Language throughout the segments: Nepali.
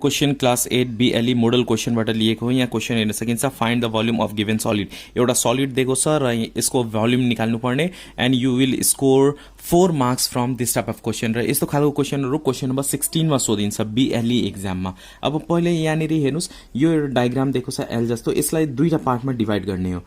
क्वेश्चन क्लास 8 BLE मोडल क्वेश्चनबाट लिएको हो। यहाँ क्वेश्चन हेर्न सकिन्छ, find the volume of given solid. एउटा सलिड दिएको छ र यसको भोल्युम निकाल्नु पर्ने and you will score 4 marks from this type of question. र यस्तो खालको क्वेश्चनहरू क्वेश्चन नम्बर 16 मा सोधिन्छ BLE एक्जाममा। अब पहिले यहाँनिर हेर्नुस्, यो एउटा डायग्राम दिएको छ एल जस्तो, यसलाई दुईटा पार्टमा डिभाइड गर्ने हो।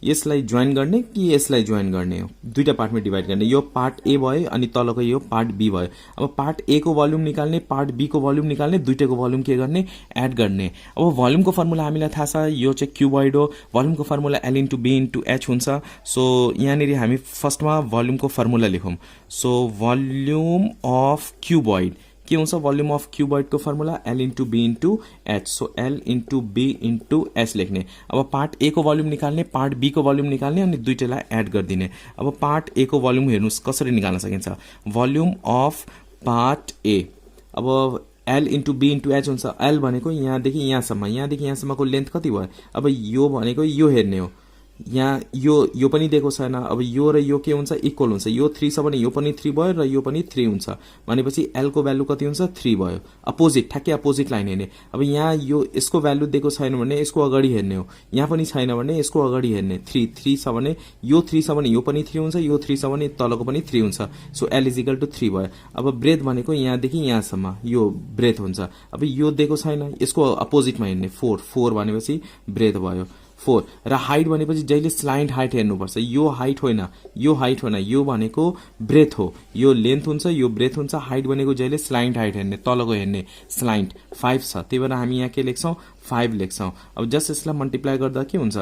यसलाई जोइन गर्ने कि यसलाई जोइन गर्ने हो, दुईटा पार्टमा डिभाइड गर्ने। यो पार्ट ए भयो अनि तलको यो पार्ट बी भयो। अब पार्ट ए को भोल्युम निकाल्ने, पार्ट बी को भोल्युम निकाल्ने, दुईटैको भोल्युम के गर्ने, एड गर्ने। अब भोल्युमको फर्मुला हामीलाई थाहा छ, यो चाहिँ क्युबोइड हो। भोल्युमको formula L into B into H हुन्छ। सो यहाँनिर हामी फर्स्टमा भोल्युमको फर्मुला लेखौँ। सो भोल्युम अफ क्युबोइड के हुन्छ, भोल्युम अफ क्युबोइडको formula L into B into H. So L into B into H लेख्ने। अब पार्ट ए को भोल्युम निकाल्ने, पार्ट बी को भोल्युम निकाल्ने अनि दुईटैलाई एड गरिदिने। अब पार्ट ए को भोल्युम हेर्नुहोस् कसरी निकाल्न सकिन्छ। भोल्युम अफ पार्ट ए, अब L into B into H हुन्छ। L भनेको यहाँदेखि यहाँसम्म, यहाँदेखि यहाँसम्मको लेन्थ कति भयो। अब यो भनेको यो हेर्ने हो, यहाँ यो पनि दिएको छैन। अब यो र यो के हुन्छ, इक्वल हुन्छ। यो 3 छ भने यो पनि 3 भयो र यो पनि 3 हुन्छ भनेपछि L को भ्यालु कति हुन्छ, 3 भयो। अपोजिट, ठ्याक्कै अपोजिट लाइन हेर्ने। अब यहाँ यो यसको भ्यालु दिएको छैन भने यसको अगाडि हेर्ने हो, यहाँ पनि छैन भने यसको अगाडि हेर्ने। 3 छ भने यो 3 छ भने यो पनि 3 हुन्छ, यो 3 छ भने तलको पनि 3 हुन्छ। So L is equal to 3 भयो। अब ब्रेथ भनेको यहाँदेखि यहाँसम्म यो ब्रेथ हुन्छ। अब यो दिएको छैन, यसको अपोजिटमा हेर्ने। 4 भनेपछि ब्रेथ भयो 4। र हाइट भनेपछि जहिले स्लाइन्ट हाइट हेर्नुपर्छ। यो हाइट होइन, यो हाइट होइन, यो भनेको ब्रेथ हो। यो लेन्थ हुन्छ, यो ब्रेथ हुन्छ। हाइट भनेको जहिले स्लाइन्ट हाइट हेर्ने, तलको हेर्ने। स्लाइन्ट 5 छ, त्यही भएर हामी यहाँ के लेख्छौँ, 5 लेख्छौँ। अब जस्ट यसलाई मल्टिप्लाई गर्दा के हुन्छ,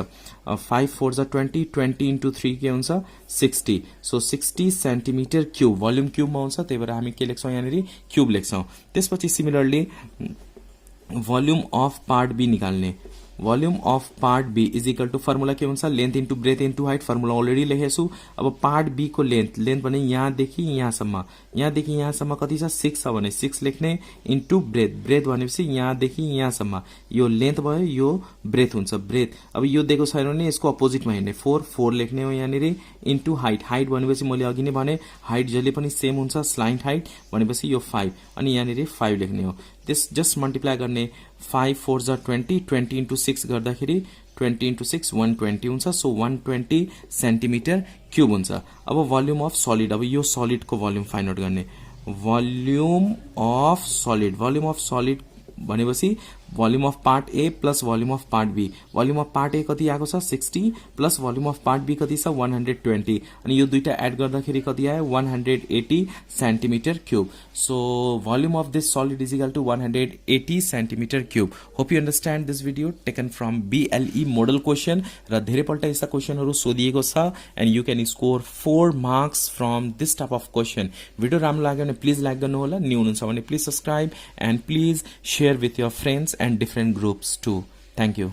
5 4 जा 20, 20 इन्टु 3 के हुन्छ, 60। सो 60 सेन्टिमिटर क्युब, भोल्युम क्युबमा हुन्छ, त्यही भएर हामी के लेख्छौँ, यहाँनिर क्युब लेख्छौँ। त्यसपछि similarly volume of part B निकाल्ने। Volume of part B is equal to formula के हुन्छ, length into breadth into height. Formula already लेखेछु। अब पार्ट बी को लेन्थ भने यहाँदेखि यहाँसम्म, यहाँदेखि यहाँसम्म कति छ, 6 छ भने 6 लेख्ने इन्टु ब्रेथ भनेपछि यहाँदेखि यहाँसम्म यो लेन्थ भयो, यो ब्रेथ हुन्छ, ब्रेथ। अब यो दिएको छैन भने यसको अपोजिटमा हेर्ने। 4 लेख्ने हो यहाँनिर इन्टु हाइट भनेपछि मैले अघि नै भने हाइट जहिले पनि सेम हुन्छ, स्लाइन्ट हाइट भनेपछि यो 5 अनि यहाँनिर 5 लेख्ने हो। त्यस जस्ट मल्टिप्लाई गर्ने। 5 4 जा 20, 20 इन्टु 6 गर्दाखेरि 20 इन्टु 6 120 हुन्छ। सो 120 सेन्टिमिटर क्युब हुन्छ। अब भोल्युम अफ सलिड, अब यो सलिडको भोल्युम फाइन्ड आउट गर्ने। भोल्युम अफ सलिड भनेपछि volume of part A plus volume of part B. Volume of part A कति आएको छ, 60 plus volume of part B कति छ, 120 अनि यो दुईटा एड गर्दाखेरि कति आयो, 180 centimetre cube. So volume of this solid is equal to 180 centimetre cube. Hope you understand this video taken from BLE model question. र धेरैपल्ट यस्ता क्वेसनहरू सोधिएको छ and you can score 4 marks from this type of question. Video राम्रो लाग्यो भने प्लिज लाइक गर्नुहोला, न्यू हुनुहुन्छ भने please subscribe and please share with your friends and different groups too. Thank you.